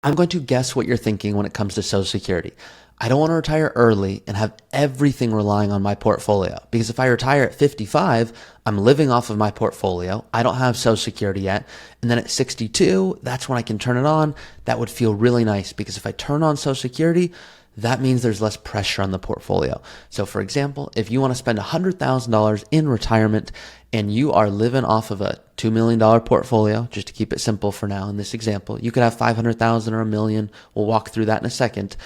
I'm going to guess what you're thinking when it comes to Social Security. I don't want to retire early and have everything relying on my portfolio, because if I retire at 55, I'm living off of my portfolio. I don't have Social Security yet. And then at 62, that's when I can turn it on. That would feel really nice, because if I turn on Social Security, that means there's less pressure on the portfolio. So for example, if you want to spend $100,000 in retirement and you are living off of a $2 million portfolio, just to keep it simple for now in this example, you could have 500,000 or a million. We'll walk through that in a second.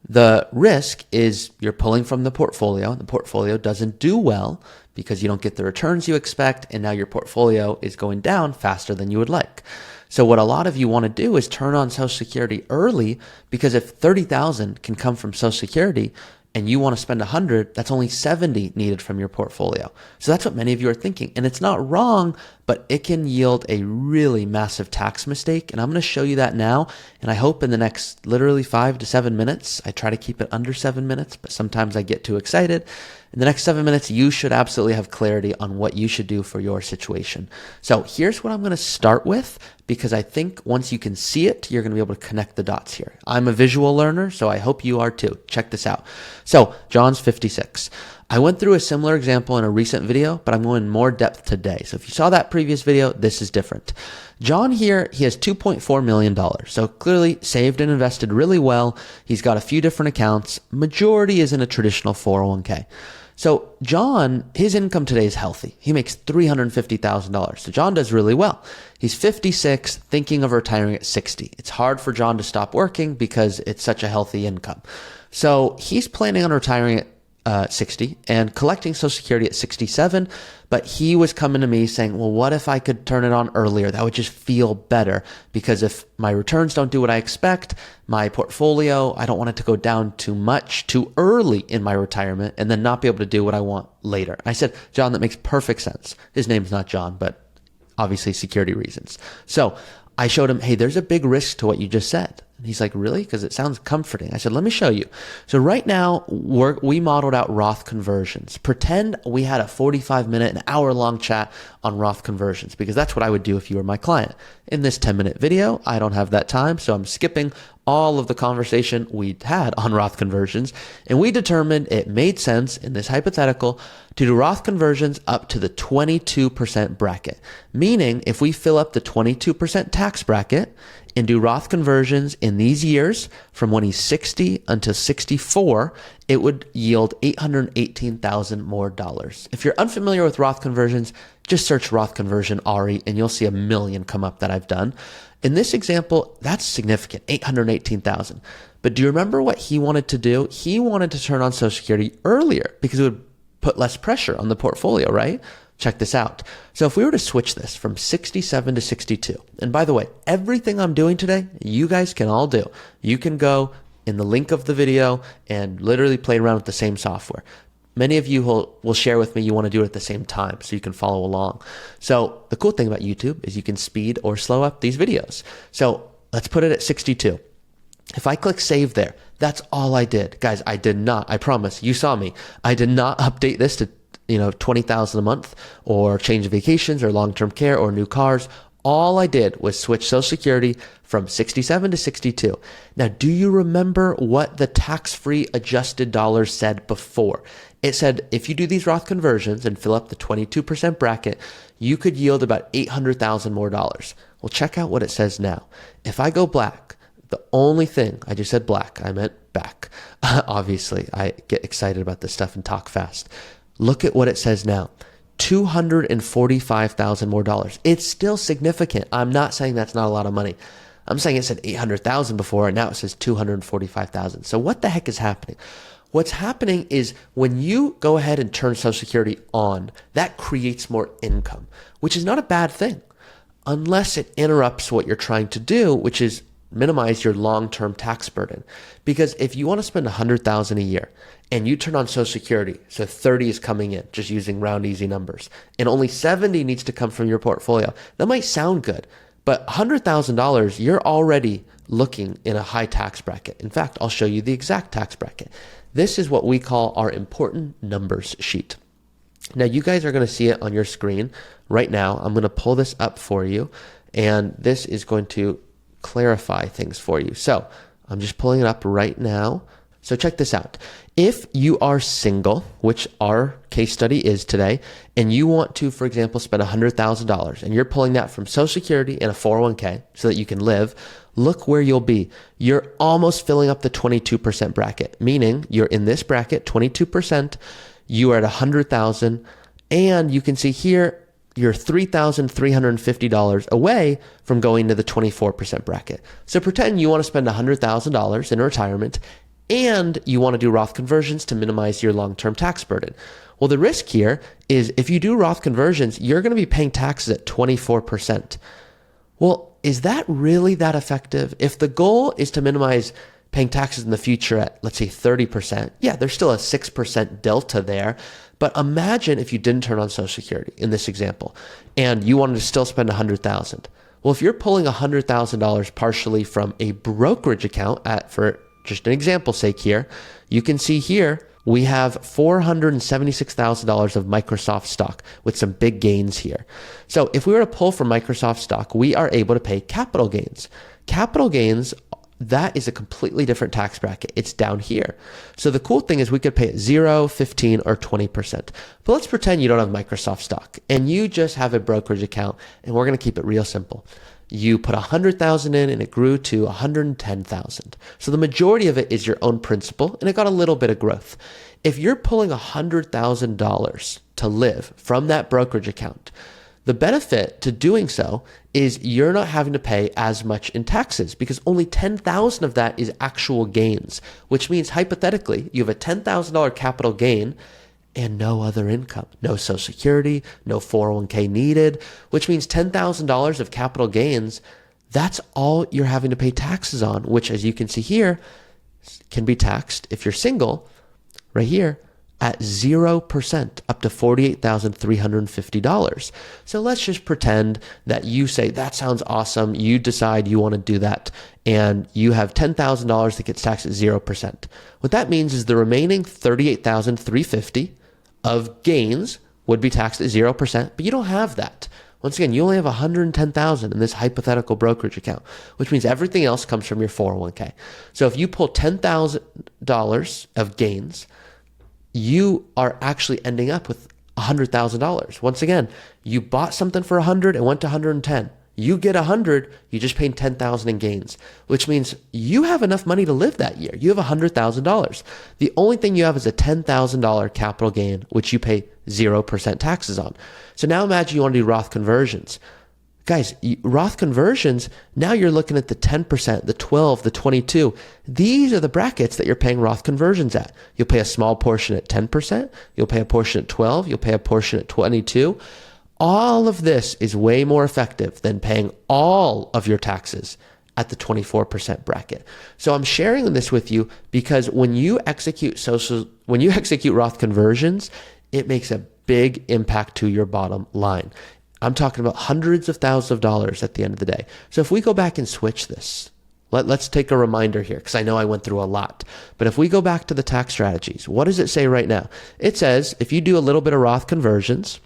The risk is you're pulling from the portfolio. The portfolio doesn't do well because you don't get the returns you expect, and now your portfolio is going down faster than you would like. So what a lot of you want to do is turn on Social Security early, because if 30,000 can come from Social Security and you want to spend 100, that's only 70 needed from your portfolio. So that's what many of you are thinking. And it's not wrong, but it can yield a really massive tax mistake. And I'm going to show you that now. And I hope in the next literally 5 to 7 minutes, I try to keep it under 7 minutes, but sometimes I get too excited. In the next 7 minutes, you should absolutely have clarity on what you should do for your situation. So here's what I'm going to start with, because I think once you can see it, you're going to be able to connect the dots here. I'm a visual learner, so I hope you are too. Check this out. So John's 56. I went through a similar example in a recent video, but I'm going in more depth today. So if you saw that previous video, this is different. John here, he has $2.4 million. So clearly saved and invested really well. He's got a few different accounts. Majority is in a traditional 401k. So John, his income today is healthy. He makes $350,000. So John does really well. He's 56, thinking of retiring at 60. It's hard for John to stop working because it's such a healthy income. So he's planning on retiring at 60 and collecting Social Security at 67. But he was coming to me saying, well, what if I could turn it on earlier? That would just feel better, because if my returns don't do what I expect, my portfolio, I don't want it to go down too much too early in my retirement and then not be able to do what I want later. I said, John, that makes perfect sense. His name's not John, but obviously security reasons. So I showed him, hey, there's a big risk to what you just said. And he's like, really? Because it sounds comforting. I said, let me show you. So right now, we modeled out Roth conversions. Pretend we had a 45-minute, an hour-long chat on Roth conversions, because that's what I would do if you were my client. In this 10-minute video, I don't have that time, so I'm skipping all of the conversation we had on Roth conversions, and we determined it made sense in this hypothetical to do Roth conversions up to the 22% bracket. Meaning, if we fill up the 22% tax bracket and do Roth conversions in these years from when he's 60 until 64, it would yield $818,000 more dollars. If you're unfamiliar with Roth conversions, just search Roth conversion RE and you'll see a million come up that I've done. In this example, that's significant, $818,000. But do you remember what he wanted to do? He wanted to turn on Social Security earlier because it would put less pressure on the portfolio, right? Check this out. So if we were to switch this from 67 to 62, and by the way, everything I'm doing today, you guys can all do. You can go in the link of the video and literally play around with the same software. Many of you will share with me you want to do it at the same time so you can follow along. So the cool thing about YouTube is you can speed or slow up these videos. So let's put it at 62. If I click save there, that's all I did. Guys, I did not, I promise, you saw me. I did not update this to 20,000 a month or change vacations or long-term care or new cars. All I did was switch Social Security from 67 to 62. Now, do you remember what the tax-free adjusted dollars said before? It said if you do these Roth conversions and fill up the 22% bracket, you could yield about $800,000 more dollars. Well, check out what it says now. If I go black, the only thing, I just said black, I meant back. Obviously, I get excited about this stuff and talk fast. Look at what it says now. $245,000 more dollars. It's still significant. I'm not saying that's not a lot of money. I'm saying it said 800,000 before, and now it says 245,000. So what the heck is happening? What's happening is when you go ahead and turn Social Security on, that creates more income, which is not a bad thing, unless it interrupts what you're trying to do, which is minimize your long-term tax burden. Because if you want to spend $100,000 a year and you turn on Social Security, so 30 is coming in, just using round easy numbers, and only 70 needs to come from your portfolio, that might sound good, but $100,000, you're already looking in a high tax bracket. In fact, I'll show you the exact tax bracket. This is what we call our important numbers sheet. Now, you guys are going to see it on your screen right now. I'm going to pull this up for you, and this is going to clarify things for you. So I'm just pulling it up right now. So check this out. If you are single, which our case study is today, and you want to, for example, spend $100,000 and you're pulling that from Social Security and a 401k so that you can live, look where you'll be. You're almost filling up the 22% bracket, meaning you're in this bracket, 22%, you are at $100,000, and you can see here, you're $3,350 away from going to the 24% bracket. So pretend you want to spend $100,000 in retirement and you want to do Roth conversions to minimize your long-term tax burden. Well, the risk here is if you do Roth conversions, you're going to be paying taxes at 24%. Well, is that really that effective? If the goal is to minimize paying taxes in the future at, let's say, 30%, yeah, there's still a 6% delta there. But imagine if you didn't turn on Social Security in this example, and you wanted to still spend $100,000. Well, if you're pulling $100,000 partially from a brokerage account for just an example's sake here, you can see here, we have $476,000 of Microsoft stock with some big gains here. So if we were to pull from Microsoft stock, we are able to pay capital gains. Capital gains, that is a completely different tax bracket. It's down here. So the cool thing is we could pay it 0, 15, or 20%. But let's pretend you don't have Microsoft stock and you just have a brokerage account, and we're going to keep it real simple. You put $100,000 in and it grew to $110,000. So the majority of it is your own principal, and it got a little bit of growth. If you're pulling $100,000 to live from that brokerage account, the benefit to doing so is you're not having to pay as much in taxes because only $10,000 of that is actual gains, which means hypothetically you have a $10,000 capital gain and no other income, no Social Security, no 401k needed, which means $10,000 of capital gains, that's all you're having to pay taxes on, which, as you can see here, can be taxed if you're single right here at 0% up to $48,350. So let's just pretend that you say, that sounds awesome. You decide you want to do that and you have $10,000 that gets taxed at 0%. What that means is the remaining $38,350 of gains would be taxed at 0%, but you don't have that. Once again, you only have $110,000 in this hypothetical brokerage account, which means everything else comes from your 401k. So if you pull $10,000 of gains, you are actually ending up with $100,000. Once again, you bought something for 100 and went to 110. You get 100, you just paid 10,000 in gains, which means you have enough money to live that year. You have $100,000. The only thing you have is a $10,000 capital gain, which you pay 0% taxes on. So now imagine you want to do Roth conversions. Guys, Roth conversions, now you're looking at the 10%, the 12, the 22. These are the brackets that you're paying Roth conversions at. You'll pay a small portion at 10%. You'll pay a portion at 12. You'll pay a portion at 22. All of this is way more effective than paying all of your taxes at the 24% bracket. So I'm sharing this with you because when you execute Roth conversions, it makes a big impact to your bottom line. I'm talking about hundreds of thousands of dollars at the end of the day. So if we go back and switch this, let's take a reminder here because I know I went through a lot. But if we go back to the tax strategies, what does it say right now? It says if you do a little bit of Roth conversions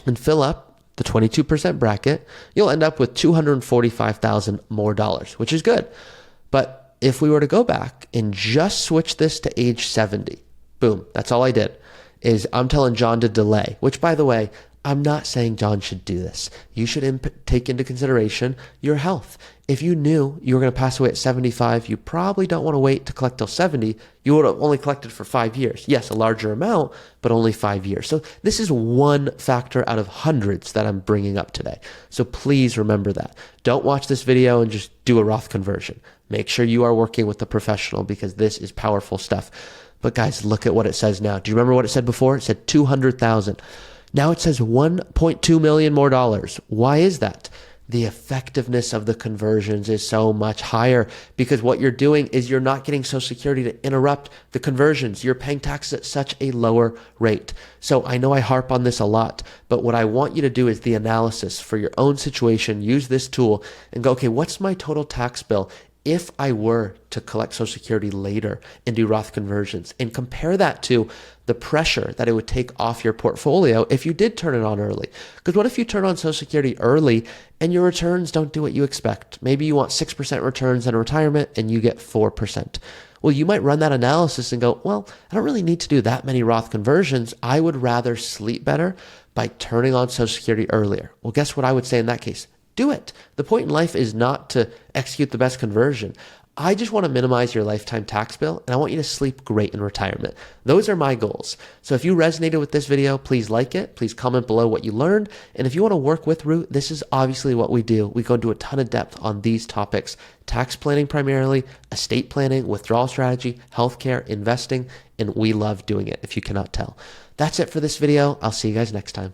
and fill up the 22% bracket, you'll end up with $245,000 more dollars, which is good. But if we were to go back and just switch this to age 70, boom, that's all I did, is I'm telling John to delay, which by the way, I'm not saying John should do this. You should take into consideration your health. If you knew you were going to pass away at 75, you probably don't want to wait to collect till 70. You would have only collected for 5 years. Yes, a larger amount, but only 5 years. So this is one factor out of hundreds that I'm bringing up today. So please remember that. Don't watch this video and just do a Roth conversion. Make sure you are working with a professional because this is powerful stuff. But guys, look at what it says now. Do you remember what it said before? It said 200,000. Now it says 1.2 million more dollars. Why is that? The effectiveness of the conversions is so much higher because what you're doing is you're not getting Social Security to interrupt the conversions. You're paying taxes at such a lower rate. So I know I harp on this a lot, but what I want you to do is the analysis for your own situation. Use this tool and go, okay, what's my total tax bill if I were to collect Social Security later and do Roth conversions, and compare that to the pressure that it would take off your portfolio if you did turn it on early. Because what if you turn on Social Security early and your returns don't do what you expect? Maybe you want 6% returns in retirement and you get 4%. Well, you might run that analysis and go, well, I don't really need to do that many Roth conversions. I would rather sleep better by turning on Social Security earlier. Well, guess what I would say in that case? Do it. The point in life is not to execute the best conversion. I just want to minimize your lifetime tax bill, and I want you to sleep great in retirement. Those are my goals. So if you resonated with this video, please like it. Please comment below what you learned. And if you want to work with Root, this is obviously what we do. We go into a ton of depth on these topics: tax planning primarily, estate planning, withdrawal strategy, healthcare, investing, and we love doing it if you cannot tell. That's it for this video. I'll see you guys next time.